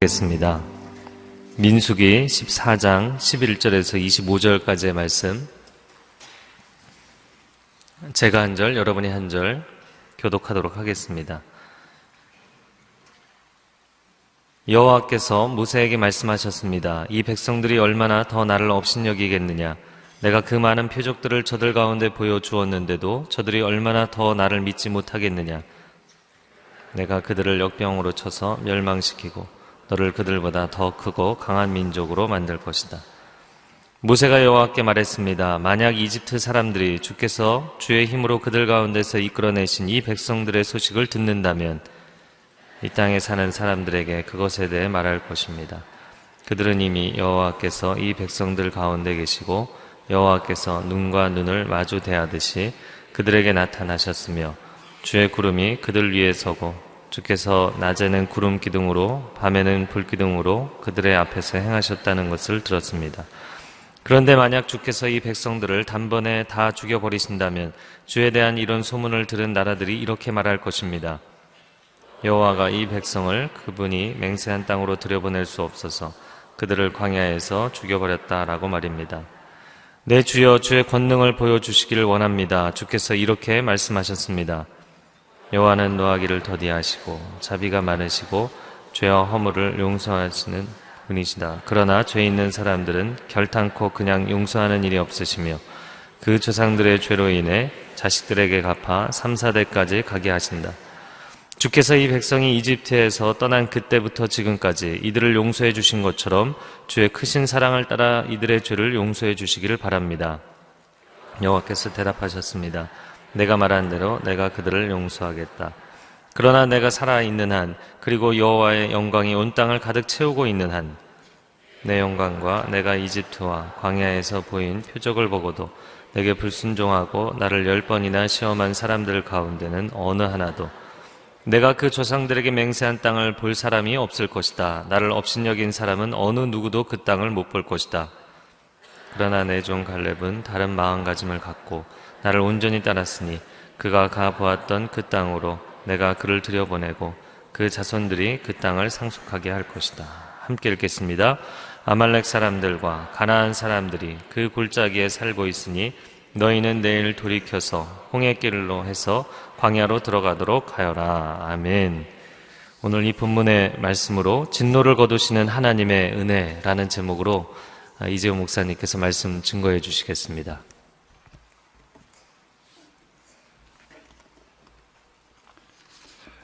겠습니다. 민수기 14장 11절에서 25절까지의 말씀, 제가 한 절, 여러분이 한 절 교독하도록 하겠습니다. 여호와께서 모세에게 말씀하셨습니다. 이 백성들이 얼마나 더 나를 업신여기겠느냐. 내가 그 많은 표적들을 저들 가운데 보여주었는데도 저들이 얼마나 더 나를 믿지 못하겠느냐. 내가 그들을 역병으로 쳐서 멸망시키고 너를 그들보다 더 크고 강한 민족으로 만들 것이다. 모세가 여호와께 말했습니다. 만약 이집트 사람들이 주께서 주의 힘으로 그들 가운데서 이끌어내신 이 백성들의 소식을 듣는다면 이 땅에 사는 사람들에게 그것에 대해 말할 것입니다. 그들은 이미 여호와께서 이 백성들 가운데 계시고 여호와께서 눈과 눈을 마주 대하듯이 그들에게 나타나셨으며 주의 구름이 그들 위에 서고 주께서 낮에는 구름 기둥으로 밤에는 불 기둥으로 그들의 앞에서 행하셨다는 것을 들었습니다. 그런데 만약 주께서 이 백성들을 단번에 다 죽여버리신다면 주에 대한 이런 소문을 들은 나라들이 이렇게 말할 것입니다. 여호와가 이 백성을 그분이 맹세한 땅으로 들여보낼 수 없어서 그들을 광야에서 죽여버렸다라고 말입니다. 내 주여, 주의 권능을 보여주시기를 원합니다. 주께서 이렇게 말씀하셨습니다. 여호와는 노하기를 더디하시고 자비가 많으시고 죄와 허물을 용서하시는 분이시다. 그러나 죄 있는 사람들은 결탄코 그냥 용서하는 일이 없으시며 그 조상들의 죄로 인해 자식들에게 갚아 3, 4대까지 가게 하신다. 주께서 이 백성이 이집트에서 떠난 그때부터 지금까지 이들을 용서해 주신 것처럼 주의 크신 사랑을 따라 이들의 죄를 용서해 주시기를 바랍니다. 여호와께서 대답하셨습니다. 내가 말한 대로 내가 그들을 용서하겠다. 그러나 내가 살아있는 한, 그리고 여호와의 영광이 온 땅을 가득 채우고 있는 한, 내 영광과 내가 이집트와 광야에서 보인 표적을 보고도 내게 불순종하고 나를 10번이나 시험한 사람들 가운데는 어느 하나도 내가 그 조상들에게 맹세한 땅을 볼 사람이 없을 것이다. 나를 업신여긴 사람은 어느 누구도 그 땅을 못 볼 것이다. 그러나 내 종 갈렙은 다른 마음가짐을 갖고 나를 온전히 따랐으니 그가 가보았던 그 땅으로 내가 그를 들여보내고 그 자손들이 그 땅을 상속하게 할 것이다. 함께 읽겠습니다. 아말렉 사람들과 가나안 사람들이 그 골짜기에 살고 있으니 너희는 내일 돌이켜서 홍해길로 해서 광야로 들어가도록 하여라. 아멘. 오늘 이 본문의 말씀으로 진노를 거두시는 하나님의 은혜라는 제목으로 이재호 목사님께서 말씀 증거해 주시겠습니다.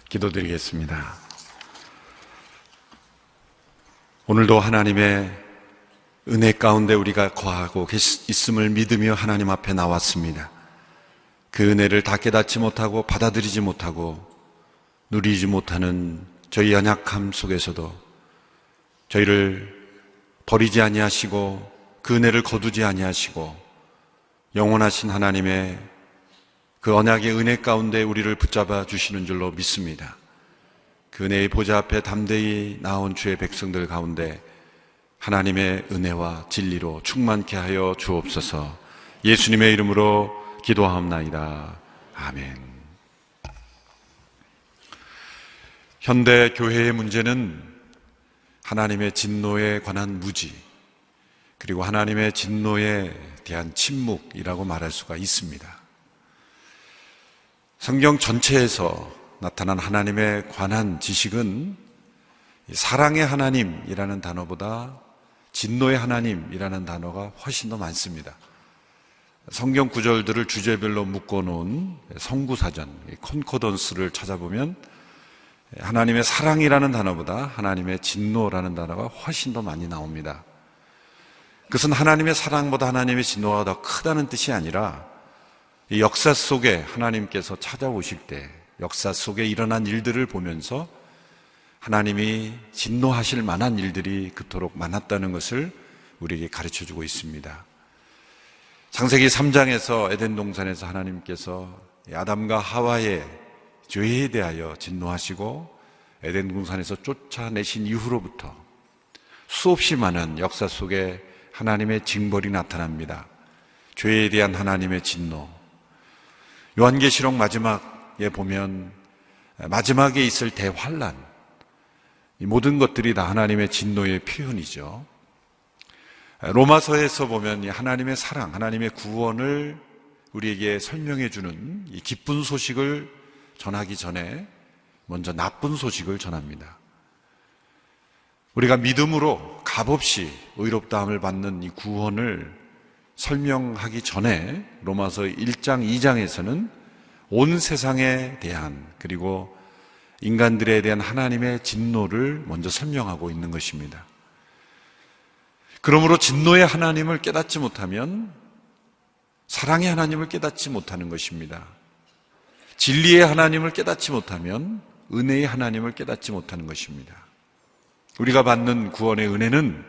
기도드리겠습니다. 오늘도 하나님의 은혜 가운데 우리가 거하고 있음을 믿으며 하나님 앞에 나왔습니다. 그 은혜를 다 깨닫지 못하고 받아들이지 못하고 누리지 못하는 저희 연약함 속에서도 저희를 버리지 아니하시고 그 은혜를 거두지 아니하시고 영원하신 하나님의 그 언약의 은혜 가운데 우리를 붙잡아 주시는 줄로 믿습니다. 그 은혜의 보좌 앞에 담대히 나온 주의 백성들 가운데 하나님의 은혜와 진리로 충만케 하여 주옵소서. 예수님의 이름으로 기도하옵나이다. 아멘. 현대 교회의 문제는 하나님의 진노에 관한 무지, 그리고 하나님의 진노에 대한 침묵이라고 말할 수가 있습니다. 성경 전체에서 나타난 하나님에 관한 지식은 사랑의 하나님이라는 단어보다 진노의 하나님이라는 단어가 훨씬 더 많습니다. 성경 구절들을 주제별로 묶어놓은 성구사전, 콘코던스를 찾아보면 하나님의 사랑이라는 단어보다 하나님의 진노라는 단어가 훨씬 더 많이 나옵니다. 그것은 하나님의 사랑보다 하나님의 진노가 더 크다는 뜻이 아니라 이 역사 속에 하나님께서 찾아오실 때 역사 속에 일어난 일들을 보면서 하나님이 진노하실 만한 일들이 그토록 많았다는 것을 우리에게 가르쳐주고 있습니다. 창세기 3장에서 에덴 동산에서 하나님께서 아담과 하와의 죄에 대하여 진노하시고 에덴 동산에서 쫓아내신 이후로부터 수없이 많은 역사 속에 하나님의 징벌이 나타납니다. 죄에 대한 하나님의 진노. 요한계시록 마지막에 보면 마지막에 있을 대환란, 이 모든 것들이 다 하나님의 진노의 표현이죠. 로마서에서 보면 이 하나님의 사랑, 하나님의 구원을 우리에게 설명해 주는 이 기쁜 소식을 전하기 전에 먼저 나쁜 소식을 전합니다. 우리가 믿음으로 값없이 의롭다함을 받는 이 구원을 설명하기 전에 로마서 1장, 2장에서는 온 세상에 대한, 그리고 인간들에 대한 하나님의 진노를 먼저 설명하고 있는 것입니다. 그러므로 진노의 하나님을 깨닫지 못하면 사랑의 하나님을 깨닫지 못하는 것입니다. 진리의 하나님을 깨닫지 못하면 은혜의 하나님을 깨닫지 못하는 것입니다. 우리가 받는 구원의 은혜는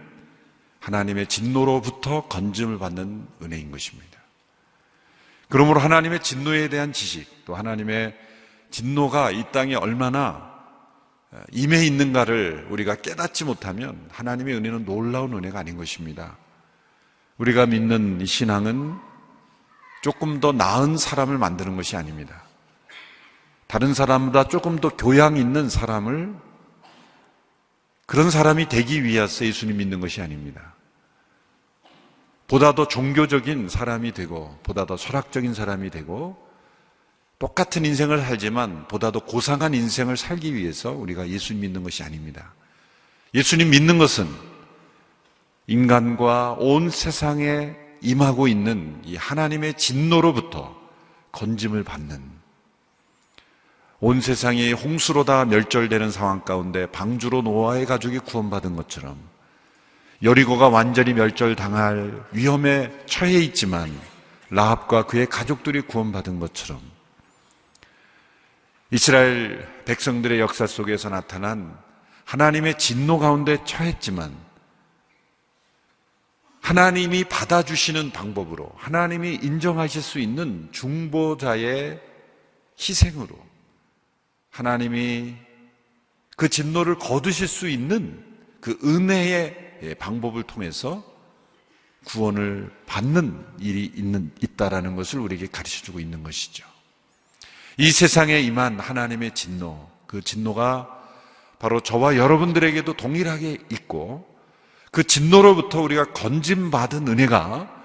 하나님의 진노로부터 건짐을 받는 은혜인 것입니다. 그러므로 하나님의 진노에 대한 지식, 또 하나님의 진노가 이 땅에 얼마나 임해 있는가를 우리가 깨닫지 못하면 하나님의 은혜는 놀라운 은혜가 아닌 것입니다. 우리가 믿는 이 신앙은 조금 더 나은 사람을 만드는 것이 아닙니다. 다른 사람보다 조금 더 교양 있는 사람을, 그런 사람이 되기 위해서 예수님 믿는 것이 아닙니다. 보다 더 종교적인 사람이 되고, 보다 더 철학적인 사람이 되고, 똑같은 인생을 살지만 보다 더 고상한 인생을 살기 위해서 우리가 예수님 믿는 것이 아닙니다. 예수님 믿는 것은 인간과 온 세상에 임하고 있는 이 하나님의 진노로부터 건짐을 받는, 온 세상이 홍수로 다 멸절되는 상황 가운데 방주로 노아의 가족이 구원받은 것처럼 여리고가 완전히 멸절당할 위험에 처해 있지만 라합과 그의 가족들이 구원받은 것처럼 이스라엘 백성들의 역사 속에서 나타난 하나님의 진노 가운데 처했지만 하나님이 받아주시는 방법으로, 하나님이 인정하실 수 있는 중보자의 희생으로 하나님이 그 진노를 거두실 수 있는 그 은혜의 방법을 통해서 구원을 받는 일이 있다라는 것을 우리에게 가르쳐주고 있는 것이죠. 이 세상에 임한 하나님의 진노, 그 진노가 바로 저와 여러분들에게도 동일하게 있고, 그 진노로부터 우리가 건짐받은 은혜가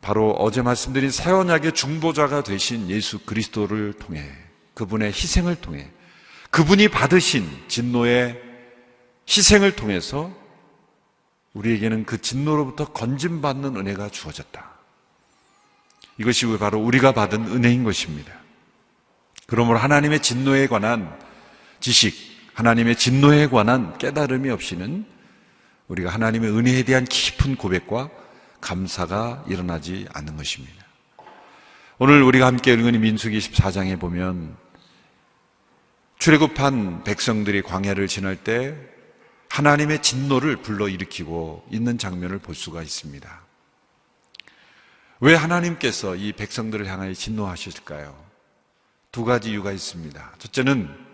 바로 어제 말씀드린 새 언약의 중보자가 되신 예수 그리스도를 통해, 그분의 희생을 통해, 그분이 받으신 진노의 희생을 통해서 우리에게는 그 진노로부터 건짐받는 은혜가 주어졌다. 이것이 바로 우리가 받은 은혜인 것입니다. 그러므로 하나님의 진노에 관한 지식, 하나님의 진노에 관한 깨달음이 없이는 우리가 하나님의 은혜에 대한 깊은 고백과 감사가 일어나지 않는 것입니다. 오늘 우리가 함께 읽은 이 민수기 14장에 보면 출애굽한 백성들이 광야를 지날 때 하나님의 진노를 불러일으키고 있는 장면을 볼 수가 있습니다. 왜 하나님께서 이 백성들을 향하여 진노하셨을까요? 두 가지 이유가 있습니다. 첫째는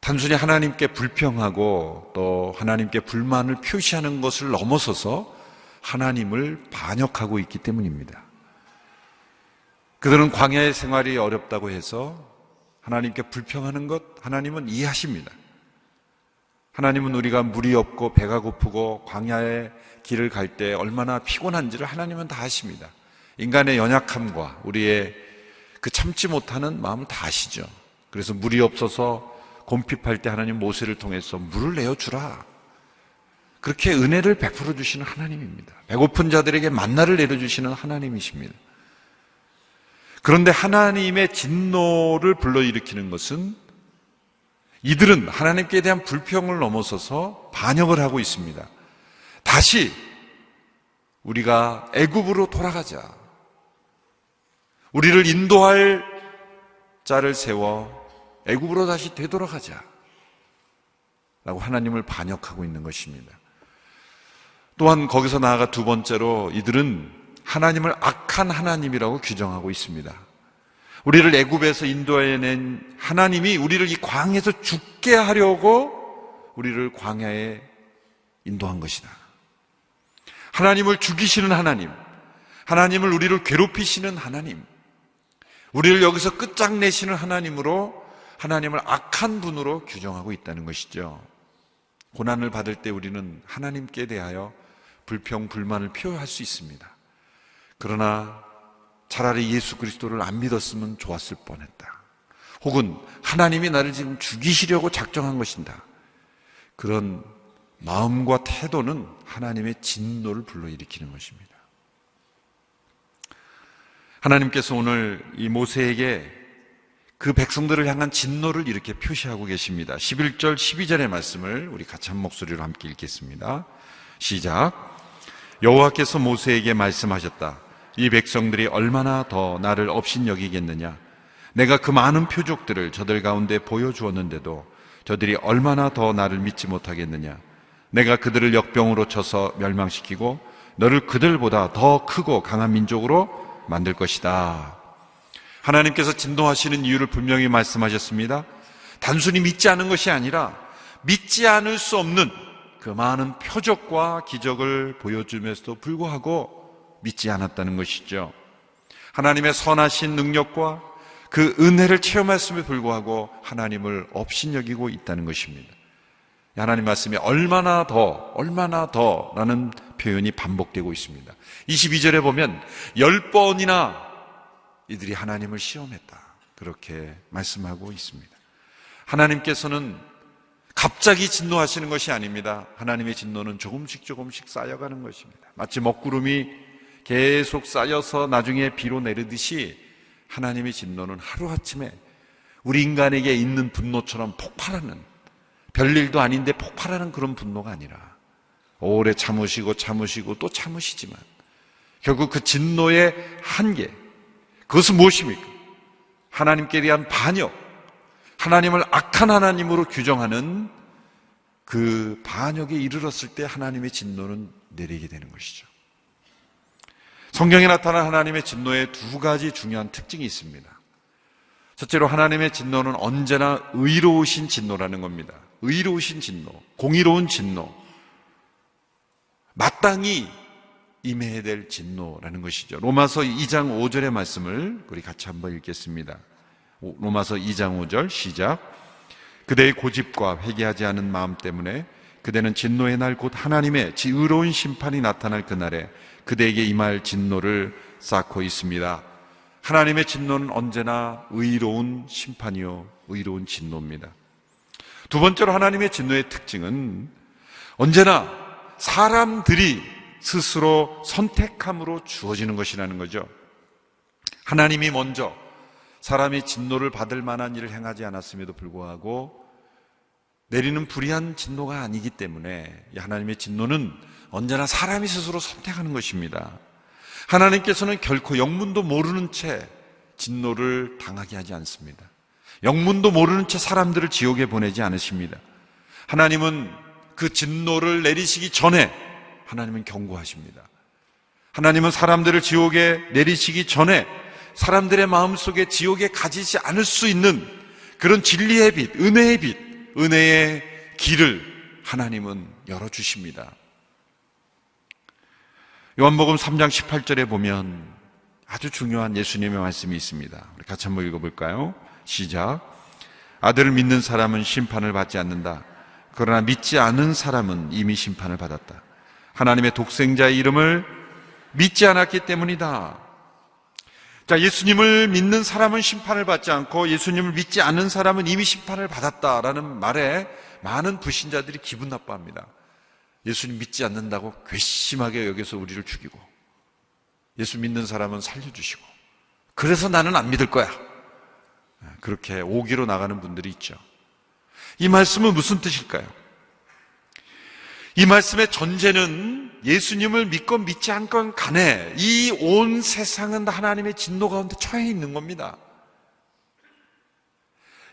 단순히 하나님께 불평하고 또 하나님께 불만을 표시하는 것을 넘어서서 하나님을 반역하고 있기 때문입니다. 그들은 광야의 생활이 어렵다고 해서 하나님께 불평하는 것, 하나님은 이해하십니다. 하나님은 우리가 물이 없고 배가 고프고 광야의 길을 갈 때 얼마나 피곤한지를 하나님은 다 아십니다. 인간의 연약함과 우리의 그 참지 못하는 마음을 다 아시죠. 그래서 물이 없어서 곰핍할 때 하나님 모세를 통해서 물을 내어주라, 그렇게 은혜를 베풀어 주시는 하나님입니다. 배고픈 자들에게 만나를 내려주시는 하나님이십니다. 그런데 하나님의 진노를 불러일으키는 것은 이들은 하나님께 대한 불평을 넘어서서 반역을 하고 있습니다. 다시 우리가 애굽으로 돌아가자, 우리를 인도할 자를 세워 애굽으로 다시 되돌아가자 라고 하나님을 반역하고 있는 것입니다. 또한 거기서 나아가 두 번째로 이들은 하나님을 악한 하나님이라고 규정하고 있습니다. 우리를 애굽에서 인도해낸 하나님이 우리를 이 광야에서 죽게 하려고 우리를 광야에 인도한 것이다. 하나님을 죽이시는 하나님, 하나님을 우리를 괴롭히시는 하나님, 우리를 여기서 끝장내시는 하나님으로, 하나님을 악한 분으로 규정하고 있다는 것이죠. 고난을 받을 때 우리는 하나님께 대하여 불평, 불만을 표할 수 있습니다. 그러나 차라리 예수 그리스도를 안 믿었으면 좋았을 뻔했다. 혹은 하나님이 나를 지금 죽이시려고 작정한 것인다. 그런 마음과 태도는 하나님의 진노를 불러일으키는 것입니다. 하나님께서 오늘 이 모세에게 그 백성들을 향한 진노를 이렇게 표시하고 계십니다. 11절, 12절의 말씀을 우리 같이 한 목소리로 함께 읽겠습니다. 시작. 여호와께서 모세에게 말씀하셨다. 이 백성들이 얼마나 더 나를 업신여기겠느냐. 내가 그 많은 표적들을 저들 가운데 보여주었는데도 저들이 얼마나 더 나를 믿지 못하겠느냐. 내가 그들을 역병으로 쳐서 멸망시키고 너를 그들보다 더 크고 강한 민족으로 만들 것이다. 하나님께서 진노하시는 이유를 분명히 말씀하셨습니다. 단순히 믿지 않은 것이 아니라 믿지 않을 수 없는 그 많은 표적과 기적을 보여주면서도 불구하고 믿지 않았다는 것이죠. 하나님의 선하신 능력과 그 은혜를 체험했음에 불구하고 하나님을 업신여기고 있다는 것입니다. 하나님 말씀이 얼마나 더 라는 표현이 반복되고 있습니다. 22절에 보면 10번이나 이들이 하나님을 시험했다. 그렇게 말씀하고 있습니다. 하나님께서는 갑자기 진노하시는 것이 아닙니다. 하나님의 진노는 조금씩 쌓여가는 것입니다. 마치 먹구름이 계속 쌓여서 나중에 비로 내리듯이 하나님의 진노는 하루아침에 우리 인간에게 있는 분노처럼 폭발하는, 별일도 아닌데 폭발하는 그런 분노가 아니라 오래 참으시고 또 참으시지만 결국 그 진노의 한계, 그것은 무엇입니까? 하나님께 대한 반역, 하나님을 악한 하나님으로 규정하는 그 반역에 이르렀을 때 하나님의 진노는 내리게 되는 것이죠. 성경에 나타난 하나님의 진노에 두 가지 중요한 특징이 있습니다. 첫째로 하나님의 진노는 언제나 의로우신 진노라는 겁니다. 의로우신 진노, 공의로운 진노, 마땅히 임해야 될 진노라는 것이죠. 로마서 2장 5절의 말씀을 우리 같이 한번 읽겠습니다. 로마서 2장 5절 시작. 그대의 고집과 회개하지 않은 마음 때문에 그대는 진노의 날 곧 하나님의 의로운 심판이 나타날 그날에 그대에게 임할 진노를 쌓고 있습니다. 하나님의 진노는 언제나 의로운 심판이요 의로운 진노입니다. 두 번째로 하나님의 진노의 특징은 언제나 사람들이 스스로 선택함으로 주어지는 것이라는 거죠. 하나님이 먼저 사람이 진노를 받을 만한 일을 행하지 않았음에도 불구하고 내리는 불의한 진노가 아니기 때문에 하나님의 진노는 언제나 사람이 스스로 선택하는 것입니다. 하나님께서는 결코 영문도 모르는 채 진노를 당하게 하지 않습니다. 영문도 모르는 채 사람들을 지옥에 보내지 않으십니다. 하나님은 그 진노를 내리시기 전에 하나님은 경고하십니다. 하나님은 사람들을 지옥에 내리시기 전에 사람들의 마음속에 지옥에 가지지 않을 수 있는 그런 진리의 빛, 은혜의 빛, 은혜의 길을 하나님은 열어주십니다. 요한복음 3장 18절에 보면 아주 중요한 예수님의 말씀이 있습니다. 우리 같이 한번 읽어볼까요? 시작. 아들을 믿는 사람은 심판을 받지 않는다. 그러나 믿지 않은 사람은 이미 심판을 받았다. 하나님의 독생자의 이름을 믿지 않았기 때문이다. 자, 예수님을 믿는 사람은 심판을 받지 않고 예수님을 믿지 않은 사람은 이미 심판을 받았다라는 말에 많은 불신자들이 기분 나빠합니다. 예수님 믿지 않는다고 괘씸하게 여기서 우리를 죽이고 예수 믿는 사람은 살려주시고 그래서 나는 안 믿을 거야. 그렇게 오기로 나가는 분들이 있죠. 이 말씀은 무슨 뜻일까요? 이 말씀의 전제는 예수님을 믿건 믿지 않건 간에 이 온 세상은 하나님의 진노 가운데 처해 있는 겁니다.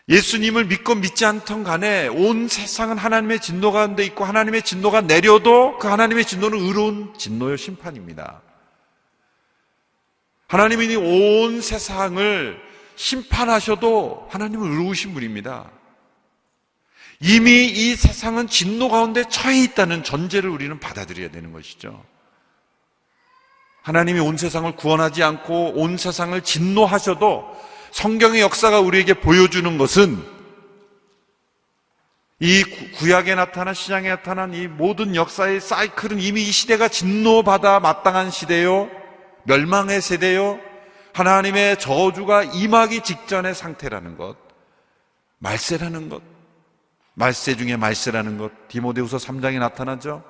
예수님을 믿건 믿지 않던 간에 온 세상은 하나님의 진노 가운데 있고 하나님의 진노가 내려도 그 하나님의 진노는 의로운 진노의 심판입니다. 하나님이 온 세상을 심판하셔도 하나님은 의로우신 분입니다. 이미 이 세상은 진노 가운데 처해 있다는 전제를 우리는 받아들여야 되는 것이죠. 하나님이 온 세상을 구원하지 않고 온 세상을 진노하셔도 성경의 역사가 우리에게 보여주는 것은 이 구약에 나타난, 신약에 나타난 이 모든 역사의 사이클은 이미 이 시대가 진노받아 마땅한 시대요, 멸망의 세대요, 하나님의 저주가 임하기 직전의 상태라는 것, 말세라는 것, 말세 중에 말세라는 것, 디모데후서 3장에 나타나죠.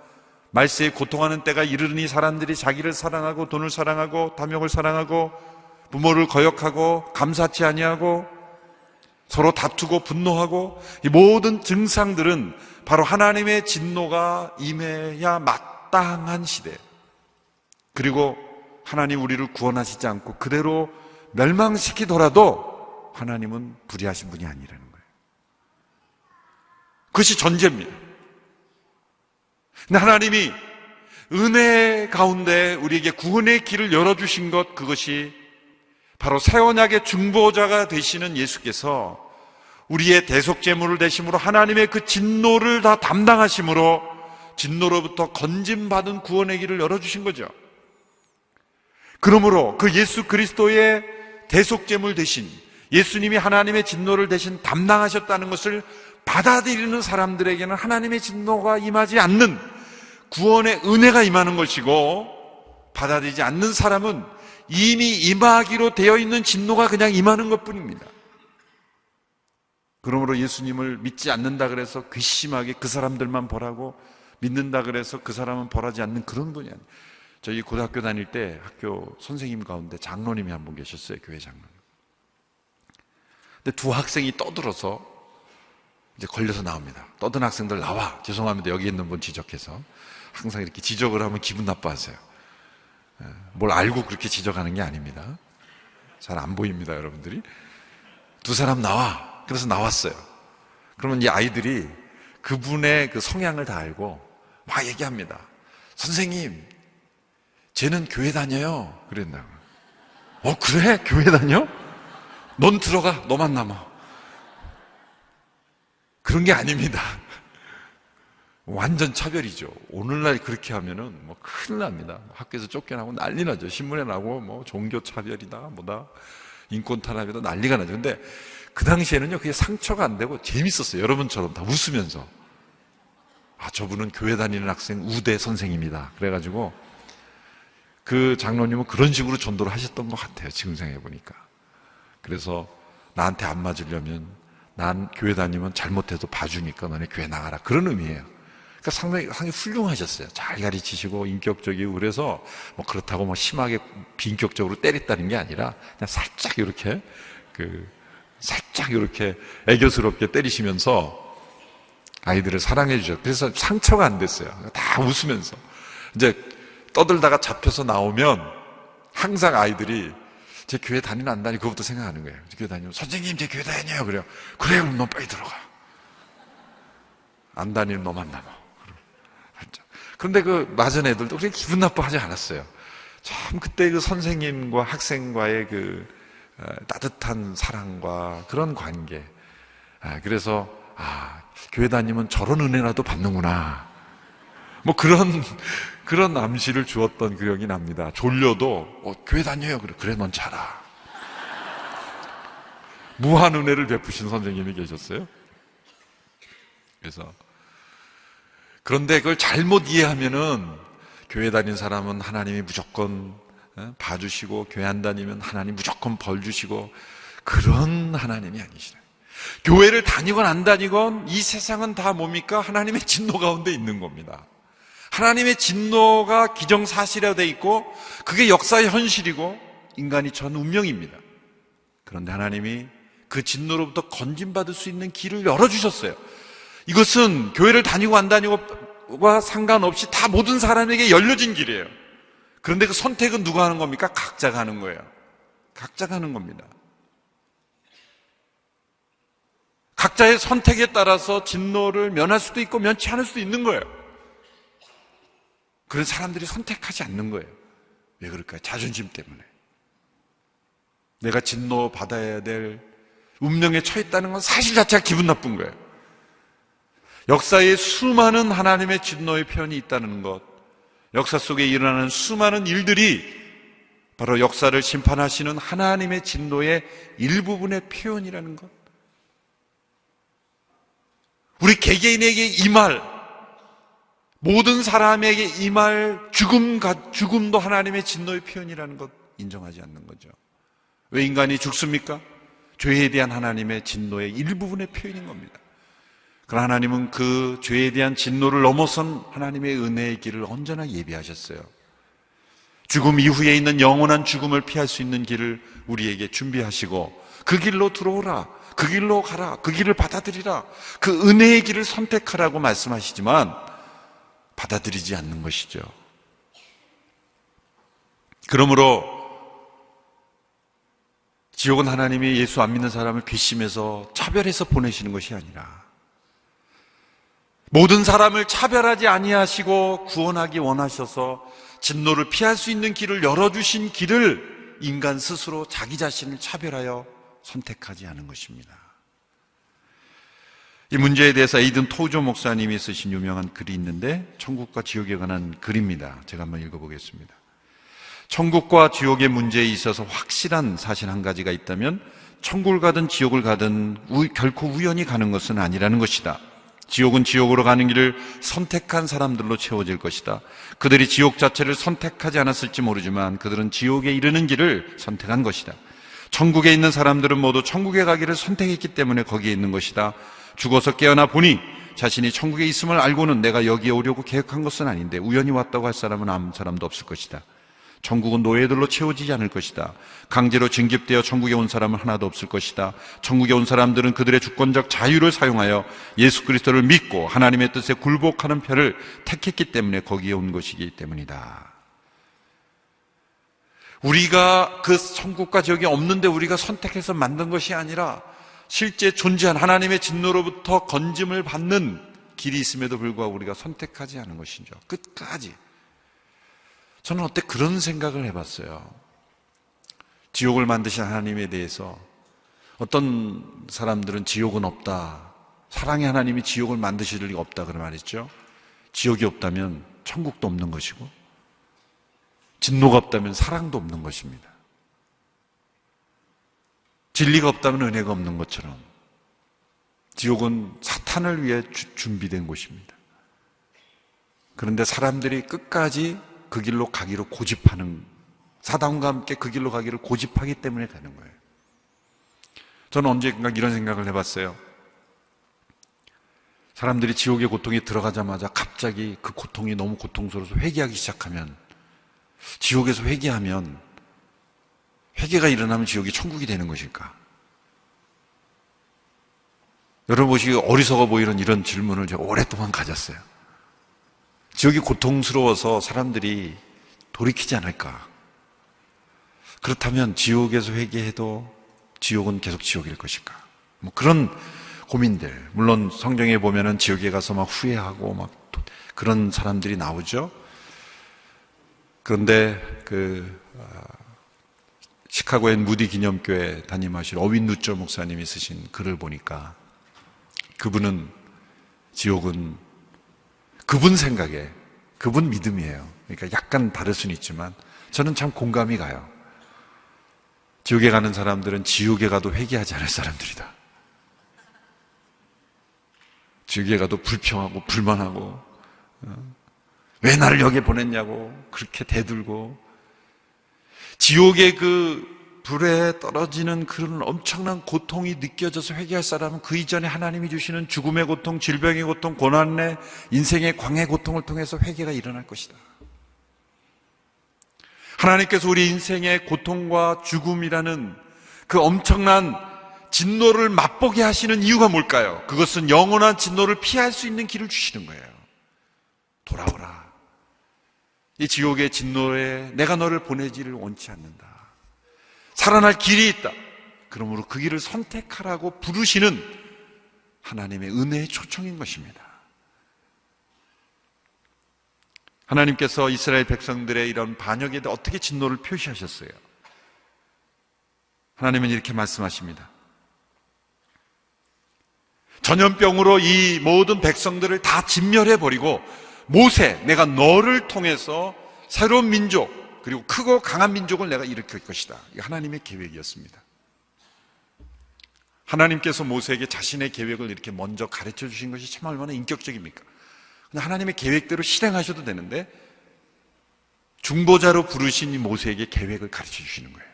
말세에 고통하는 때가 이르르니 사람들이 자기를 사랑하고 돈을 사랑하고 탐욕을 사랑하고 부모를 거역하고 감사치 아니하고 서로 다투고 분노하고, 이 모든 증상들은 바로 하나님의 진노가 임해야 마땅한 시대, 그리고 하나님 우리를 구원하시지 않고 그대로 멸망시키더라도 하나님은 불의하신 분이 아니라는 거예요. 그것이 전제입니다. 근데 하나님이 은혜 가운데 우리에게 구원의 길을 열어주신 것, 그것이 바로 새 언약의 중보자가 되시는 예수께서 우리의 대속제물을 되심으로 하나님의 그 진노를 다 담당하심으로 진노로부터 건짐받은 구원의 길을 열어주신 거죠. 그러므로 그 예수 그리스도의 대속제물 되신 예수님이 하나님의 진노를 대신 담당하셨다는 것을 받아들이는 사람들에게는 하나님의 진노가 임하지 않는 구원의 은혜가 임하는 것이고, 받아들이지 않는 사람은 이미 임하기로 되어 있는 진노가 그냥 임하는 것뿐입니다. 그러므로 예수님을 믿지 않는다 그래서 괘씸하게 그 사람들만 벌하고, 믿는다 그래서 그 사람은 벌하지 않는 그런 분이 아니에요. 저희 고등학교 다닐 때 학교 선생님 가운데 장로님이 한 분 계셨어요. 교회 장로님. 근데 두 학생이 떠들어서 이제 걸려서 나옵니다. 떠든 학생들 나와. 죄송합니다. 여기 있는 분 지적해서. 항상 이렇게 지적을 하면 기분 나빠하세요. 뭘 알고 그렇게 지적하는 게 아닙니다. 잘 안 보입니다, 여러분들이. 두 사람 나와. 그래서 나왔어요. 그러면 이 아이들이 그분의 그 성향을 다 알고 막 얘기합니다. 선생님, 쟤는 교회 다녀요. 그랬나요? 그래? 교회 다녀? 넌 들어가. 너만 남아. 그런 게 아닙니다. 완전 차별이죠. 오늘날 그렇게 하면은 뭐 큰일 납니다. 학교에서 쫓겨나고 난리 나죠. 신문에 나고 뭐 종교 차별이다, 뭐다, 인권 탄압이다, 난리가 나죠. 근데 그 당시에는요, 그게 상처가 안 되고 재밌었어요. 여러분처럼 다 웃으면서. 저분은 교회 다니는 학생 우대 선생입니다. 그래가지고 그 장로님은 그런 식으로 전도를 하셨던 것 같아요. 지금 생각해보니까. 그래서 나한테 안 맞으려면, 난 교회 다니면 잘못해도 봐주니까 너네 교회 나가라. 그런 의미예요. 그러니까 상당히 훌륭하셨어요. 잘 가르치시고 인격적이고. 그래서 뭐 그렇다고 뭐 심하게 비인격적으로 때렸다는 게 아니라 그냥 살짝 이렇게 애교스럽게 때리시면서 아이들을 사랑해 주셨어요. 그래서 상처가 안 됐어요. 다 웃으면서. 이제 떠들다가 잡혀서 나오면 항상 아이들이 제 교회 다니나 안 다니나 그것부터 생각하는 거예요. 교회 다니면 선생님 제 교회 다녀요. 그래요. 그래, 그럼 너 빨리 들어가. 안 다니는 너만 남아. 그런데 그 맞은 애들도 그렇게 기분 나빠하지 않았어요. 참 그때 그 선생님과 학생과의 그 따뜻한 사랑과 그런 관계. 그래서 교회 다니면 저런 은혜라도 받는구나. 뭐 그런 암시를 주었던 기억이 납니다. 졸려도 교회 다녀요. 그래 넌 자라. 무한 은혜를 베푸신 선생님이 계셨어요. 그래서 그런데 그걸 잘못 이해하면은 교회 다닌 사람은 하나님이 무조건 봐주시고, 교회 안 다니면 하나님 무조건 벌 주시고, 그런 하나님이 아니시라. 교회를 다니건 안 다니건 이 세상은 다 뭡니까? 하나님의 진노 가운데 있는 겁니다. 하나님의 진노가 기정사실화되어 있고 그게 역사의 현실이고 인간이 전 운명입니다. 그런데 하나님이 그 진노로부터 건진받을 수 있는 길을 열어주셨어요. 이것은 교회를 다니고 안 다니고와 상관없이 다 모든 사람에게 열려진 길이에요. 그런데 그 선택은 누가 하는 겁니까? 각자가 하는 거예요. 각자가 하는 겁니다. 각자의 선택에 따라서 진노를 면할 수도 있고 면치 않을 수도 있는 거예요. 그런 사람들이 선택하지 않는 거예요. 왜 그럴까요? 자존심 때문에. 내가 진노 받아야 될 운명에 처했다는 건 사실 자체가 기분 나쁜 거예요. 역사에 수많은 하나님의 진노의 표현이 있다는 것, 역사 속에 일어나는 수많은 일들이 바로 역사를 심판하시는 하나님의 진노의 일부분의 표현이라는 것. 우리 개개인에게 임할, 모든 사람에게 임할 죽음도 하나님의 진노의 표현이라는 것 인정하지 않는 거죠. 왜 인간이 죽습니까? 죄에 대한 하나님의 진노의 일부분의 표현인 겁니다. 그러나 하나님은 그 죄에 대한 진노를 넘어선 하나님의 은혜의 길을 언제나 예비하셨어요. 죽음 이후에 있는 영원한 죽음을 피할 수 있는 길을 우리에게 준비하시고 그 길로 들어오라, 그 길로 가라, 그 길을 받아들이라, 그 은혜의 길을 선택하라고 말씀하시지만 받아들이지 않는 것이죠. 그러므로 지옥은 하나님이 예수 안 믿는 사람을 괘씸해서 차별해서 보내시는 것이 아니라 모든 사람을 차별하지 아니하시고 구원하기 원하셔서 진노를 피할 수 있는 길을 열어주신 길을 인간 스스로 자기 자신을 차별하여 선택하지 않은 것입니다. 이 문제에 대해서 에이든 토우조 목사님이 쓰신 유명한 글이 있는데 천국과 지옥에 관한 글입니다. 제가 한번 읽어보겠습니다. 천국과 지옥의 문제에 있어서 확실한 사실 한 가지가 있다면 천국을 가든 지옥을 가든 결코 우연히 가는 것은 아니라는 것이다. 지옥은 지옥으로 가는 길을 선택한 사람들로 채워질 것이다. 그들이 지옥 자체를 선택하지 않았을지 모르지만 그들은 지옥에 이르는 길을 선택한 것이다. 천국에 있는 사람들은 모두 천국에 가기를 선택했기 때문에 거기에 있는 것이다. 죽어서 깨어나 보니 자신이 천국에 있음을 알고는 내가 여기에 오려고 계획한 것은 아닌데 우연히 왔다고 할 사람은 아무 사람도 없을 것이다. 천국은 노예들로 채워지지 않을 것이다. 강제로 징집되어 천국에 온 사람은 하나도 없을 것이다. 천국에 온 사람들은 그들의 주권적 자유를 사용하여 예수 그리스도를 믿고 하나님의 뜻에 굴복하는 편을 택했기 때문에 거기에 온 것이기 때문이다. 우리가 그 천국과 지옥이 없는데 우리가 선택해서 만든 것이 아니라 실제 존재한 하나님의 진노로부터 건짐을 받는 길이 있음에도 불구하고 우리가 선택하지 않은 것이죠. 끝까지. 저는 어때 그런 생각을 해봤어요. 지옥을 만드신 하나님에 대해서 어떤 사람들은 지옥은 없다, 사랑의 하나님이 지옥을 만드실 리가 없다 그런 말했죠. 지옥이 없다면 천국도 없는 것이고 진노가 없다면 사랑도 없는 것입니다. 진리가 없다면 은혜가 없는 것처럼 지옥은 사탄을 위해 준비된 곳입니다. 그런데 사람들이 끝까지 그 길로 가기로 고집하는, 사단과 함께 그 길로 가기를 고집하기 때문에 되는 거예요. 저는 언젠가 이런 생각을 해봤어요. 사람들이 지옥의 고통에 들어가자마자 갑자기 그 고통이 너무 고통스러워서 회개하기 시작하면, 지옥에서 회개하면, 회개가 일어나면 지옥이 천국이 되는 것일까? 여러분 보시기 어리석어 보이는 이런 질문을 제가 오랫동안 가졌어요. 지옥이 고통스러워서 사람들이 돌이키지 않을까? 그렇다면 지옥에서 회개해도 지옥은 계속 지옥일 것일까? 뭐 그런 고민들. 물론 성경에 보면은 지옥에 가서 막 후회하고 막 그런 사람들이 나오죠. 그런데 시카고의 무디 기념교회 담임하실 어윈 누처 목사님이 쓰신 글을 보니까 그분은 지옥은 그분 생각에, 그분 믿음이에요. 그러니까 약간 다를 수는 있지만 저는 참 공감이 가요. 지옥에 가는 사람들은 지옥에 가도 회개하지 않을 사람들이다. 지옥에 가도 불평하고 불만하고 왜 나를 여기에 보냈냐고 그렇게 대들고 지옥의 그 불에 떨어지는 그런 엄청난 고통이 느껴져서 회개할 사람은 그 이전에 하나님이 주시는 죽음의 고통, 질병의 고통, 고난의 인생의 광의 고통을 통해서 회개가 일어날 것이다. 하나님께서 우리 인생의 고통과 죽음이라는 그 엄청난 진노를 맛보게 하시는 이유가 뭘까요? 그것은 영원한 진노를 피할 수 있는 길을 주시는 거예요. 돌아오라. 이 지옥의 진노에 내가 너를 보내지를 원치 않는다. 살아날 길이 있다. 그러므로 그 길을 선택하라고 부르시는 하나님의 은혜의 초청인 것입니다. 하나님께서 이스라엘 백성들의 이런 반역에 대해 어떻게 진노를 표시하셨어요? 하나님은 이렇게 말씀하십니다. 전염병으로 이 모든 백성들을 다 진멸해버리고 모세, 내가 너를 통해서 새로운 민족, 그리고 크고 강한 민족을 내가 일으킬 것이다. 이게 하나님의 계획이었습니다. 하나님께서 모세에게 자신의 계획을 이렇게 먼저 가르쳐 주신 것이 참 얼마나 인격적입니까? 근데 하나님의 계획대로 실행하셔도 되는데 중보자로 부르신 이 모세에게 계획을 가르쳐 주시는 거예요.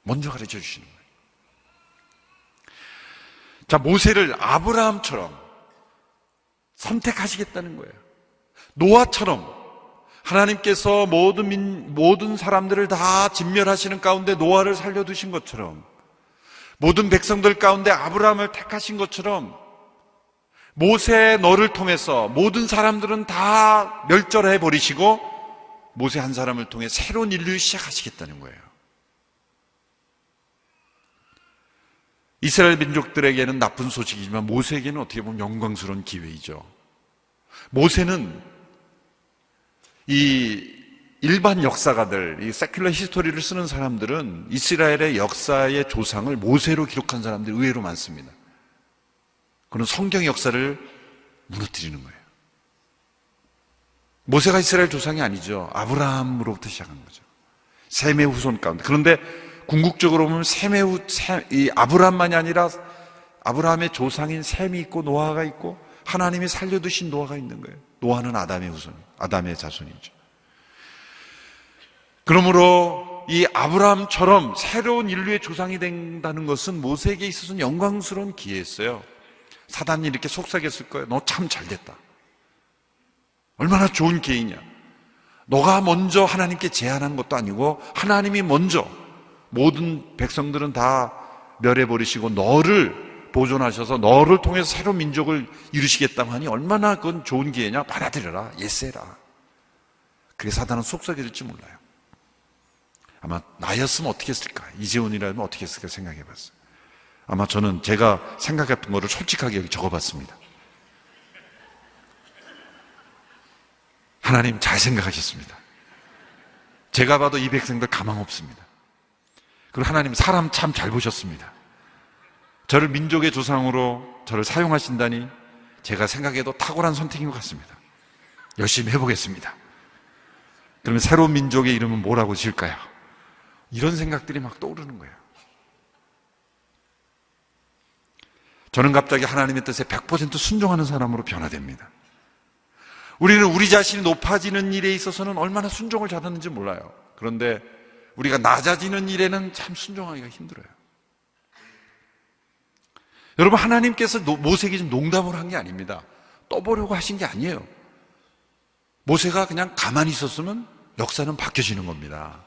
먼저 가르쳐 주시는 거예요. 자, 모세를 아브라함처럼 선택하시겠다는 거예요. 노아처럼 하나님께서 모든 사람들을 다 진멸하시는 가운데 노아를 살려두신 것처럼, 모든 백성들 가운데 아브라함을 택하신 것처럼, 모세 너를 통해서 모든 사람들은 다 멸절해 버리시고 모세 한 사람을 통해 새로운 인류를 시작하시겠다는 거예요. 이스라엘 민족들에게는 나쁜 소식이지만 모세에게는 어떻게 보면 영광스러운 기회이죠. 모세는 이 일반 역사가들, 이 세큘러 히스토리를 쓰는 사람들은 이스라엘의 역사의 조상을 모세로 기록한 사람들이 의외로 많습니다. 그런 성경의 역사를 무너뜨리는 거예요. 모세가 이스라엘 조상이 아니죠. 아브라함으로부터 시작한 거죠. 셈의 후손 가운데. 그런데 궁극적으로 보면 이 아브라함만이 아니라 아브라함의 조상인 셈이 있고 노아가 있고 하나님이 살려두신 노아가 있는 거예요. 노아는 아담의 후손, 아담의 자손이죠. 그러므로 이 아브라함처럼 새로운 인류의 조상이 된다는 것은 모세에게 있어서는 영광스러운 기회였어요. 사단이 이렇게 속삭였을 거예요. 너 참 잘됐다. 얼마나 좋은 기회이냐. 너가 먼저 하나님께 제안한 것도 아니고 하나님이 먼저 모든 백성들은 다 멸해버리시고 너를 보존하셔서 너를 통해서 새로운 민족을 이루시겠다고 하니 얼마나 그건 좋은 기회냐. 받아들여라. 예세라. 그게 사단은 속삭일지 몰라요. 아마 나였으면 어떻게 했을까? 이재훈이라면 어떻게 했을까 생각해 봤어요. 아마 저는 제가 생각했던 거를 솔직하게 여기 적어봤습니다. 하나님 잘 생각하셨습니다. 제가 봐도 이 백성들 가망 없습니다. 그리고 하나님 사람 참 잘 보셨습니다. 저를 민족의 조상으로 저를 사용하신다니 제가 생각해도 탁월한 선택인 것 같습니다. 열심히 해보겠습니다. 그러면 새로운 민족의 이름은 뭐라고 지을까요? 이런 생각들이 막 떠오르는 거예요. 저는 갑자기 하나님의 뜻에 100% 순종하는 사람으로 변화됩니다. 우리는 우리 자신이 높아지는 일에 있어서는 얼마나 순종을 잘하는지 몰라요. 그런데 우리가 낮아지는 일에는 참 순종하기가 힘들어요. 여러분, 하나님께서 모세에게 좀 농담을 한 게 아닙니다. 떠보려고 하신 게 아니에요. 모세가 그냥 가만히 있었으면 역사는 바뀌어지는 겁니다.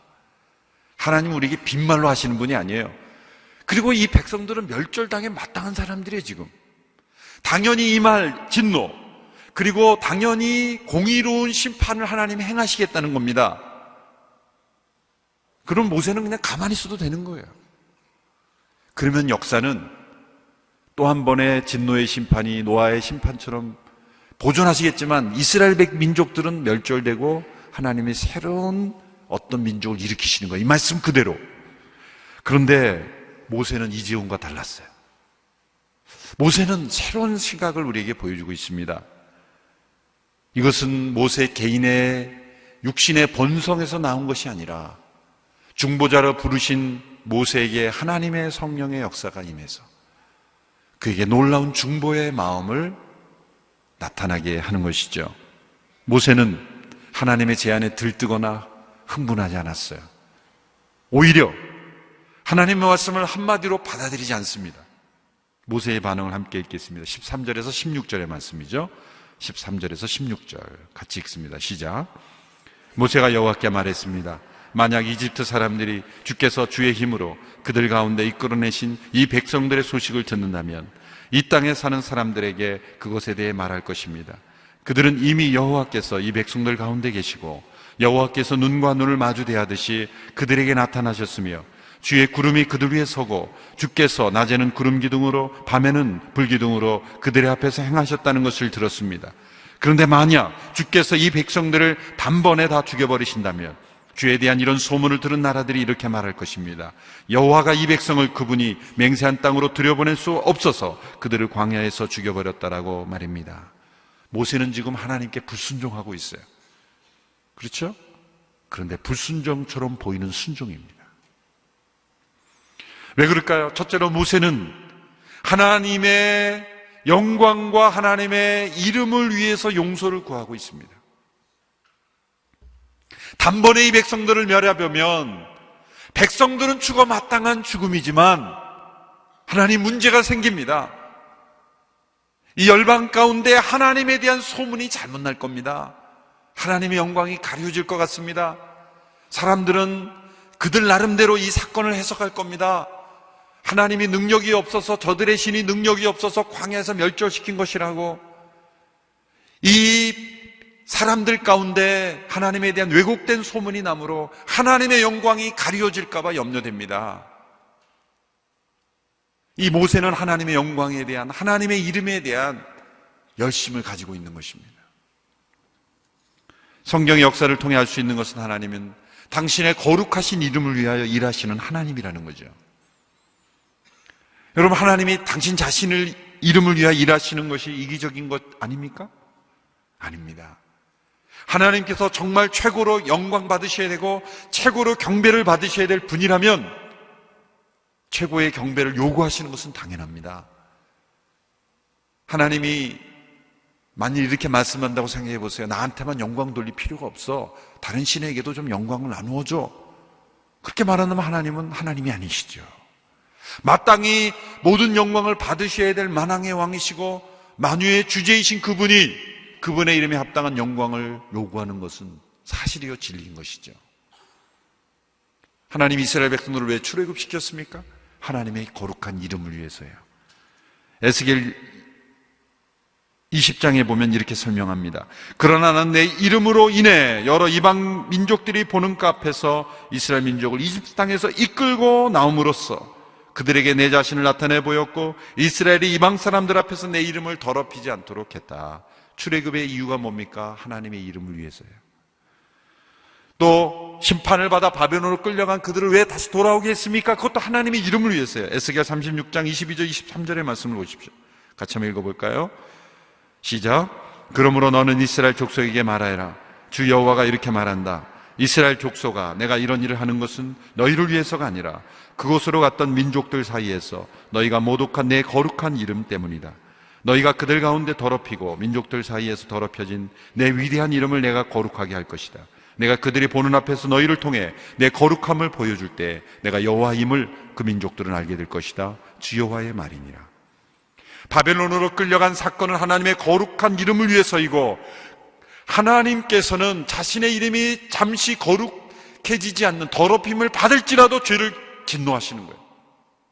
하나님 우리에게 빈말로 하시는 분이 아니에요. 그리고 이 백성들은 멸절당에 마땅한 사람들이에요. 지금 당연히 이 말 진노, 그리고 당연히 공의로운 심판을 하나님이 행하시겠다는 겁니다. 그럼 모세는 그냥 가만히 있어도 되는 거예요. 그러면 역사는 또 한 번의 진노의 심판이 노아의 심판처럼 보존하시겠지만 이스라엘 민족들은 멸절되고 하나님이 새로운 어떤 민족을 일으키시는 거예요. 이 말씀 그대로. 그런데 모세는 이재훈과 달랐어요. 모세는 새로운 시각을 우리에게 보여주고 있습니다. 이것은 모세 개인의 육신의 본성에서 나온 것이 아니라 중보자로 부르신 모세에게 하나님의 성령의 역사가 임해서 그에게 놀라운 중보의 마음을 나타나게 하는 것이죠. 모세는 하나님의 제안에 들뜨거나 흥분하지 않았어요. 오히려 하나님의 말씀을 한마디로 받아들이지 않습니다. 모세의 반응을 함께 읽겠습니다. 13절에서 16절의 말씀이죠. 13절에서 16절 같이 읽습니다. 시작. 모세가 여호와께 말했습니다. 만약 이집트 사람들이 주께서 주의 힘으로 그들 가운데 이끌어내신 이 백성들의 소식을 듣는다면 이 땅에 사는 사람들에게 그것에 대해 말할 것입니다. 그들은 이미 여호와께서 이 백성들 가운데 계시고 여호와께서 눈과 눈을 마주 대하듯이 그들에게 나타나셨으며 주의 구름이 그들 위에 서고 주께서 낮에는 구름 기둥으로 밤에는 불 기둥으로 그들의 앞에서 행하셨다는 것을 들었습니다. 그런데 만약 주께서 이 백성들을 단번에 다 죽여버리신다면 주에 대한 이런 소문을 들은 나라들이 이렇게 말할 것입니다. 여호와가 이 백성을 그분이 맹세한 땅으로 들여보낼 수 없어서 그들을 광야에서 죽여버렸다라고 말입니다. 모세는 지금 하나님께 불순종하고 있어요. 그렇죠? 그런데 불순종처럼 보이는 순종입니다. 왜 그럴까요? 첫째로 모세는 하나님의 영광과 하나님의 이름을 위해서 용서를 구하고 있습니다. 단번에 이 백성들을 멸하려면 백성들은 죽어 마땅한 죽음이지만 하나님 문제가 생깁니다. 이 열방 가운데 하나님에 대한 소문이 잘못 날 겁니다. 하나님의 영광이 가려질 것 같습니다. 사람들은 그들 나름대로 이 사건을 해석할 겁니다. 하나님이 능력이 없어서, 저들의 신이 능력이 없어서 광야에서 멸절시킨 것이라고. 이 사람들 가운데 하나님에 대한 왜곡된 소문이 나므로 하나님의 영광이 가려질까 봐 염려됩니다. 이 모세는 하나님의 영광에 대한, 하나님의 이름에 대한 열심을 가지고 있는 것입니다. 성경의 역사를 통해 알 수 있는 것은 하나님은 당신의 거룩하신 이름을 위하여 일하시는 하나님이라는 거죠. 여러분, 하나님이 당신 자신을 이름을 위하여 일하시는 것이 이기적인 것 아닙니까? 아닙니다. 하나님께서 정말 최고로 영광 받으셔야 되고 최고로 경배를 받으셔야 될 분이라면 최고의 경배를 요구하시는 것은 당연합니다. 하나님이 만일 이렇게 말씀한다고 생각해 보세요. 나한테만 영광 돌릴 필요가 없어. 다른 신에게도 좀 영광을 나누어줘. 그렇게 말한다면 하나님은 하나님이 아니시죠. 마땅히 모든 영광을 받으셔야 될 만왕의 왕이시고 만유의 주제이신 그분의 이름에 합당한 영광을 요구하는 것은 사실이요 진리인 것이죠. 하나님 이스라엘 백성들을 왜 출애굽시켰습니까? 하나님의 거룩한 이름을 위해서요. 에스겔 20장에 보면 이렇게 설명합니다. 그러나 나는 내 이름으로 인해 여러 이방 민족들이 보는 것 앞에서 이스라엘 민족을 이집트 땅에서 이끌고 나옴으로써 그들에게 내 자신을 나타내 보였고 이스라엘이 이방 사람들 앞에서 내 이름을 더럽히지 않도록 했다. 출애굽의 이유가 뭡니까? 하나님의 이름을 위해서요. 또 심판을 받아 바벨론으로 끌려간 그들을 왜 다시 돌아오게 했습니까? 그것도 하나님의 이름을 위해서요. 에스겔 36장 22절 23절의 말씀을 보십시오. 같이 한번 읽어볼까요? 시작. 그러므로 너는 이스라엘 족속에게 말하여라. 주 여호와가 이렇게 말한다. 이스라엘 족속아, 내가 이런 일을 하는 것은 너희를 위해서가 아니라 그곳으로 갔던 민족들 사이에서 너희가 모독한 내 거룩한 이름 때문이다. 너희가 그들 가운데 더럽히고 민족들 사이에서 더럽혀진 내 위대한 이름을 내가 거룩하게 할 것이다. 내가 그들이 보는 앞에서 너희를 통해 내 거룩함을 보여줄 때 내가 여호와임을 그 민족들은 알게 될 것이다. 주 여호와의 말이니라. 바벨론으로 끌려간 사건은 하나님의 거룩한 이름을 위해서이고 하나님께서는 자신의 이름이 잠시 거룩해지지 않는 더럽힘을 받을지라도 죄를 진노하시는 거예요.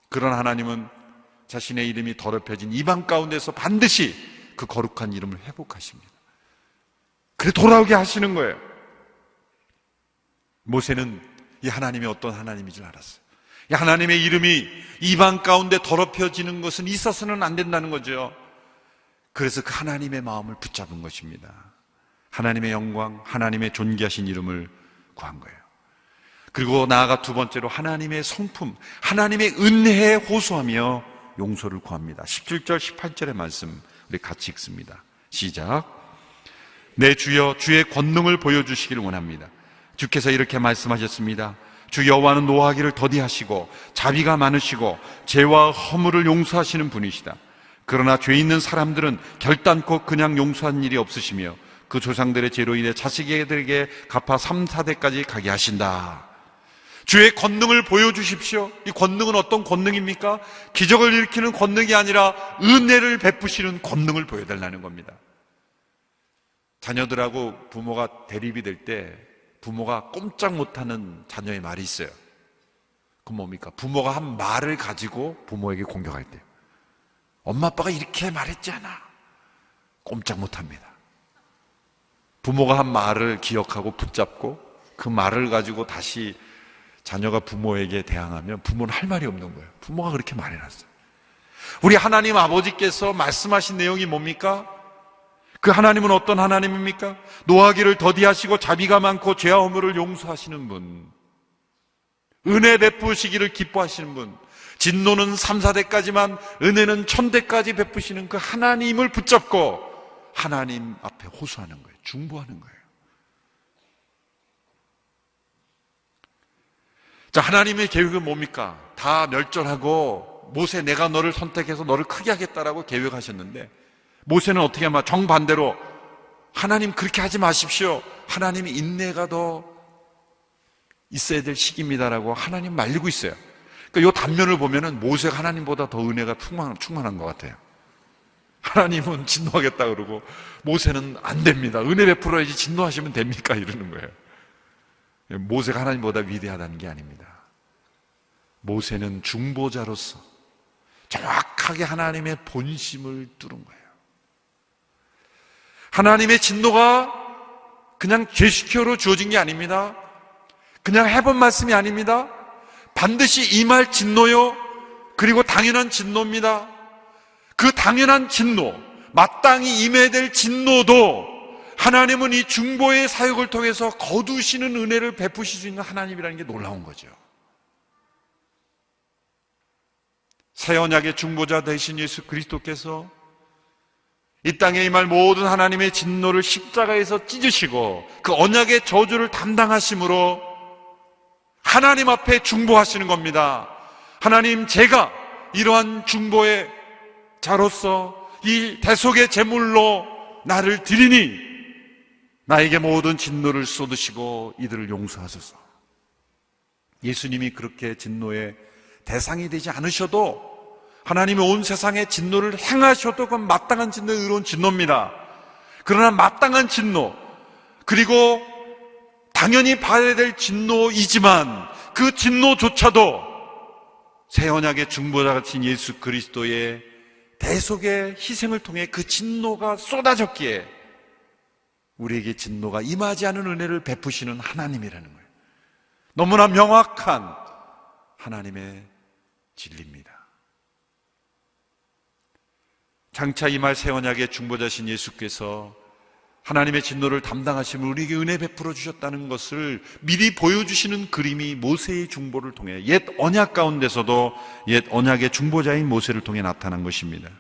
그러나 하나님은 자신의 이름이 더럽혀진 이방 가운데서 반드시 그 거룩한 이름을 회복하십니다. 그래 돌아오게 하시는 거예요. 모세는 이 하나님이 어떤 하나님인 줄 알았어요. 이 하나님의 이름이 이방 가운데 더럽혀지는 것은 있어서는 안 된다는 거죠. 그래서 그 하나님의 마음을 붙잡은 것입니다. 하나님의 영광, 하나님의 존귀하신 이름을 구한 거예요. 그리고 나아가 두 번째로 하나님의 성품, 하나님의 은혜에 호소하며 용서를 구합니다. 17절, 18절의 말씀 우리 같이 읽습니다. 시작. 내 주여 주의 권능을 보여주시기를 원합니다. 주께서 이렇게 말씀하셨습니다. 주 여호와는 노하기를 더디하시고 자비가 많으시고 죄와 허물을 용서하시는 분이시다. 그러나 죄 있는 사람들은 결단코 그냥 용서한 일이 없으시며 그 조상들의 죄로 인해 자식에게 갚아 3, 4대까지 가게 하신다. 주의 권능을 보여주십시오. 이 권능은 어떤 권능입니까? 기적을 일으키는 권능이 아니라 은혜를 베푸시는 권능을 보여달라는 겁니다. 자녀들하고 부모가 대립이 될 때 부모가 꼼짝 못하는 자녀의 말이 있어요. 그건 뭡니까? 부모가 한 말을 가지고 부모에게 공격할 때 엄마 아빠가 이렇게 말했지 않아? 꼼짝 못합니다. 부모가 한 말을 기억하고 붙잡고 그 말을 가지고 다시 자녀가 부모에게 대항하면 부모는 할 말이 없는 거예요. 부모가 그렇게 말해놨어요. 우리 하나님 아버지께서 말씀하신 내용이 뭡니까? 그 하나님은 어떤 하나님입니까? 노하기를 더디하시고 자비가 많고 죄와 허물을 용서하시는 분, 은혜 베푸시기를 기뻐하시는 분, 진노는 3, 4대까지만 은혜는 1000대까지 베푸시는 그 하나님을 붙잡고 하나님 앞에 호소하는 거예요. 중보하는 거예요. 자, 하나님의 계획은 뭡니까? 다 멸절하고 모세 내가 너를 선택해서 너를 크게 하겠다라고 계획하셨는데 모세는 어떻게 하면 정반대로 하나님 그렇게 하지 마십시오. 하나님이 인내가 더 있어야 될 시기입니다라고 하나님 말리고 있어요. 그러니까 이 단면을 보면은 모세가 하나님보다 더 은혜가 충만한 것 같아요. 하나님은 진노하겠다 그러고 모세는 안 됩니다. 은혜 베풀어야지 진노하시면 됩니까? 이러는 거예요. 모세가 하나님보다 위대하다는 게 아닙니다. 모세는 중보자로서 정확하게 하나님의 본심을 뚫은 거예요. 하나님의 진노가 그냥 제스처로 주어진 게 아닙니다. 그냥 해본 말씀이 아닙니다. 반드시 임할 진노요. 그리고 당연한 진노입니다. 그 당연한 진노, 마땅히 임해야 될 진노도 하나님은 이 중보의 사역을 통해서 거두시는 은혜를 베푸실 수 있는 하나님이라는 게 놀라운 거죠. 새 언약의 중보자 되신 예수 그리스도께서 이 땅에 임할 모든 하나님의 진노를 십자가에서 찢으시고 그 언약의 저주를 담당하심으로 하나님 앞에 중보하시는 겁니다. 하나님, 제가 이러한 중보의 자로서 이 대속의 제물로 나를 드리니 나에게 모든 진노를 쏟으시고 이들을 용서하소서. 예수님이 그렇게 진노의 대상이 되지 않으셔도 하나님이 온 세상에 진노를 행하셔도 그건 마땅한 진노, 의로운 진노입니다. 그러나 마땅한 진노, 그리고 당연히 받아야 될 진노이지만 그 진노조차도 새 언약의 중보자 같은 예수 그리스도의 대속의 희생을 통해 그 진노가 쏟아졌기에 우리에게 진노가 임하지 않은 은혜를 베푸시는 하나님이라는 거예요. 너무나 명확한 하나님의 진리입니다. 장차 임할 새 언약의 중보자신 예수께서 하나님의 진노를 담당하시면 우리에게 은혜 베풀어 주셨다는 것을 미리 보여주시는 그림이 모세의 중보를 통해 옛 언약 가운데서도 옛 언약의 중보자인 모세를 통해 나타난 것입니다.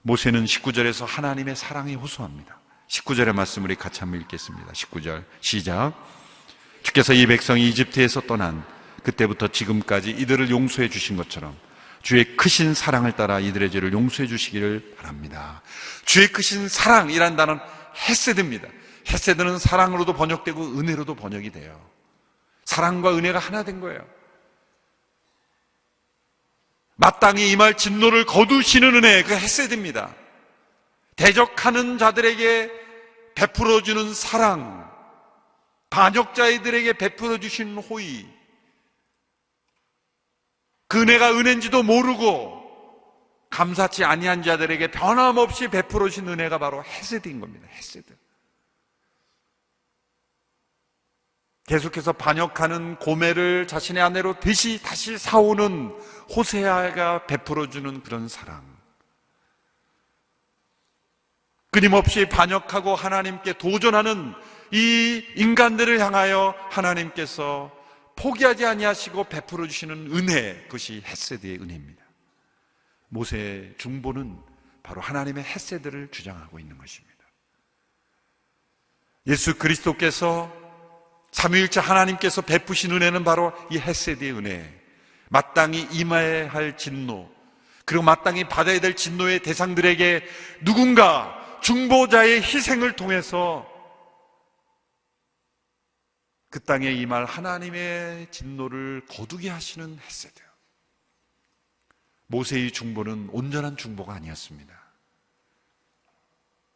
모세는 19절에서 하나님의 사랑에 호소합니다. 19절의 말씀을 같이 한번 읽겠습니다. 19절 시작. 주께서 이 백성이 이집트에서 떠난 그때부터 지금까지 이들을 용서해 주신 것처럼 주의 크신 사랑을 따라 이들의 죄를 용서해 주시기를 바랍니다. 주의 크신 사랑이란 단어는 헤세드입니다. 헤세드는 사랑으로도 번역되고 은혜로도 번역이 돼요. 사랑과 은혜가 하나 된 거예요. 마땅히 임할 진노를 거두시는 은혜, 그 헤세드입니다. 대적하는 자들에게 베풀어주는 사랑, 반역자들에게 베풀어주시는 호의, 그 은혜가 은혜인지도 모르고 감사치 아니한 자들에게 변함없이 베풀어 주신 은혜가 바로 헤세드인 겁니다. 헤세드. 계속해서 반역하는 고멜을 자신의 아내로 다시 사오는 호세아가 베풀어 주는 그런 사랑. 끊임없이 반역하고 하나님께 도전하는 이 인간들을 향하여 하나님께서 포기하지 아니하시고 베풀어 주시는 은혜, 그것이 헤세드의 은혜입니다. 모세의 중보는 바로 하나님의 헤세드를 주장하고 있는 것입니다. 예수 그리스도께서 삼위일체 하나님께서 베푸신 은혜는 바로 이 헤세드의 은혜, 마땅히 임해야 할 진노, 그리고 마땅히 받아야 될 진노의 대상들에게 누군가 중보자의 희생을 통해서 그 땅에 임할 하나님의 진노를 거두게 하시는 헤세드. 모세의 중보는 온전한 중보가 아니었습니다.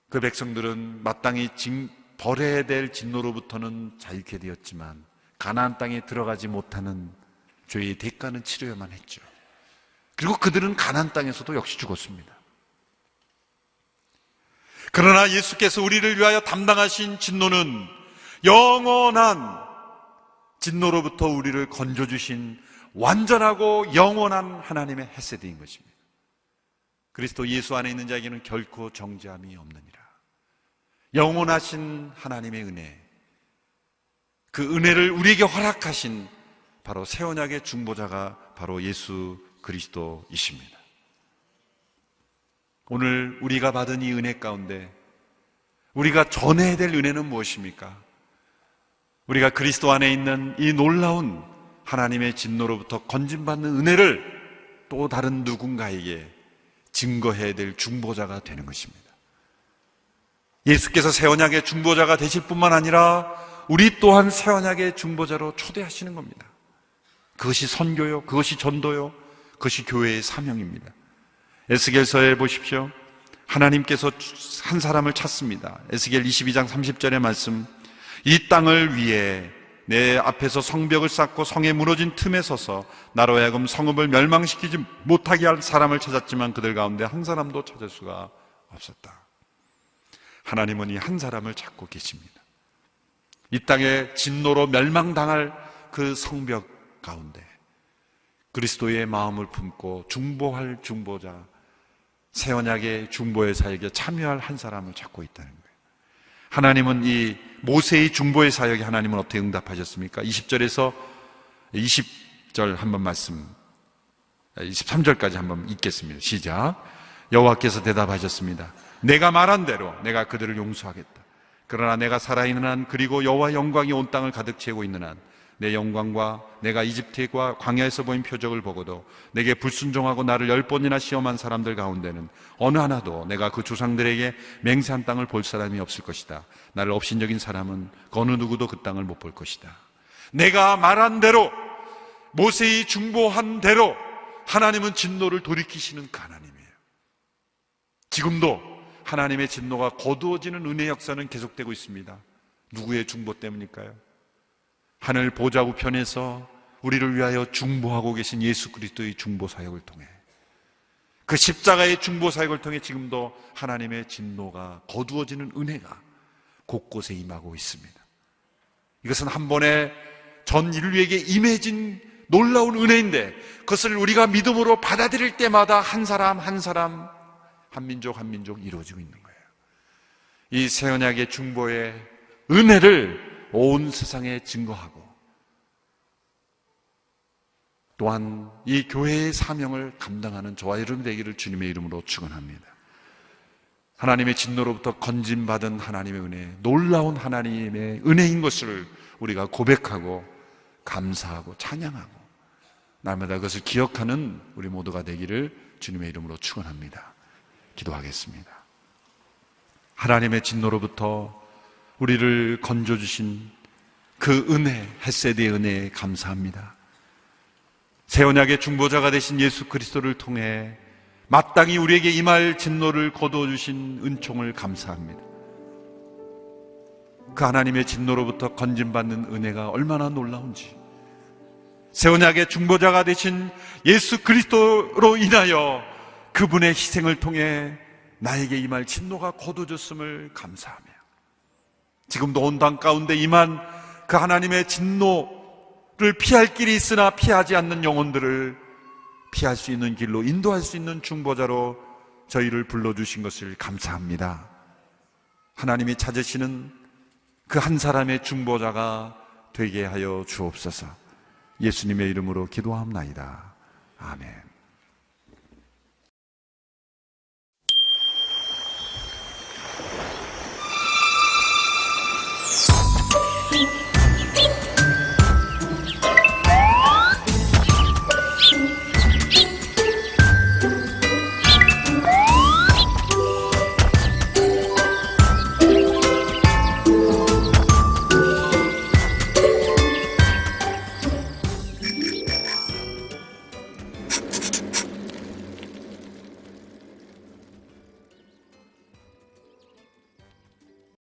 그 백성들은 마땅히 벌해야 될 진노로부터는 자유케 되었지만 가나안 땅에 들어가지 못하는 죄의 대가는 치러야만 했죠. 그리고 그들은 가나안 땅에서도 역시 죽었습니다. 그러나 예수께서 우리를 위하여 담당하신 진노는 영원한 진노로부터 우리를 건져주신 완전하고 영원한 하나님의 헤세드인 것입니다. 그리스도 예수 안에 있는 자에게는 결코 정죄함이 없느니라. 영원하신 하나님의 은혜, 그 은혜를 우리에게 허락하신 바로 새 언약의 중보자가 바로 예수 그리스도이십니다. 오늘 우리가 받은 이 은혜 가운데 우리가 전해야 될 은혜는 무엇입니까? 우리가 그리스도 안에 있는 이 놀라운 하나님의 진노로부터 건진받는 은혜를 또 다른 누군가에게 증거해야 될 중보자가 되는 것입니다. 예수께서 새 언약의 중보자가 되실 뿐만 아니라 우리 또한 새 언약의 중보자로 초대하시는 겁니다. 그것이 선교요, 그것이 전도요, 그것이 교회의 사명입니다. 에스겔서에 보십시오. 하나님께서 한 사람을 찾습니다. 에스겔 22장 30절의 말씀, 이 땅을 위해 내 앞에서 성벽을 쌓고 성에 무너진 틈에 서서 나로 하여금 성읍을 멸망시키지 못하게 할 사람을 찾았지만 그들 가운데 한 사람도 찾을 수가 없었다. 하나님은 이 한 사람을 찾고 계십니다. 이 땅에 진노로 멸망당할 그 성벽 가운데 그리스도의 마음을 품고 중보할 중보자, 새 언약의 중보의 사역에 참여할 한 사람을 찾고 있다는 거예요. 하나님은 이 모세의 중보의 사역에 하나님은 어떻게 응답하셨습니까? 20절에서 20절 한번 말씀, 23절까지 한번 읽겠습니다. 시작. 여호와께서 대답하셨습니다. 내가 말한 대로 내가 그들을 용서하겠다. 그러나 내가 살아있는 한, 그리고 여호와의 영광이 온 땅을 가득 채우고 있는 한, 내 영광과 내가 이집트과 광야에서 보인 표적을 보고도 내게 불순종하고 나를 10번이나 시험한 사람들 가운데는 어느 하나도 내가 그 조상들에게 맹세한 땅을 볼 사람이 없을 것이다. 나를 업신여긴 사람은 어느 누구도 그 땅을 못 볼 것이다. 내가 말한 대로, 모세의 중보한 대로 하나님은 진노를 돌이키시는 그 하나님이에요. 지금도 하나님의 진노가 거두어지는 은혜의 역사는 계속되고 있습니다. 누구의 중보 때문일까요? 하늘 보좌 우편에서 우리를 위하여 중보하고 계신 예수 그리스도의 중보 사역을 통해, 그 십자가의 중보 사역을 통해 지금도 하나님의 진노가 거두어지는 은혜가 곳곳에 임하고 있습니다. 이것은 한 번에 전 인류에게 임해진 놀라운 은혜인데, 그것을 우리가 믿음으로 받아들일 때마다 한 사람 한 사람, 한 민족 한 민족 이루어지고 있는 거예요. 이 새 언약의 중보의 은혜를 온 세상에 증거하고, 또한 이 교회의 사명을 감당하는 저와 여러분 되기를 주님의 이름으로 축원합니다. 하나님의 진노로부터 건진받은 하나님의 은혜, 놀라운 하나님의 은혜인 것을 우리가 고백하고 감사하고 찬양하고 날마다 그것을 기억하는 우리 모두가 되기를 주님의 이름으로 축원합니다. 기도하겠습니다. 하나님의 진노로부터 우리를 건져주신 그 은혜, 헤세드의 은혜에 감사합니다. 새 언약의 중보자가 되신 예수 그리스도를 통해 마땅히 우리에게 임할 진노를 거두어주신 은총을 감사합니다. 그 하나님의 진노로부터 건진받는 은혜가 얼마나 놀라운지, 새 언약의 중보자가 되신 예수 그리스도로 인하여 그분의 희생을 통해 나에게 임할 진노가 거두어졌음을 감사하며, 지금도 온 땅 가운데 임한 그 하나님의 진노를 피할 길이 있으나 피하지 않는 영혼들을 피할 수 있는 길로 인도할 수 있는 중보자로 저희를 불러주신 것을 감사합니다. 하나님이 찾으시는 그 한 사람의 중보자가 되게 하여 주옵소서. 예수님의 이름으로 기도합나이다. 아멘.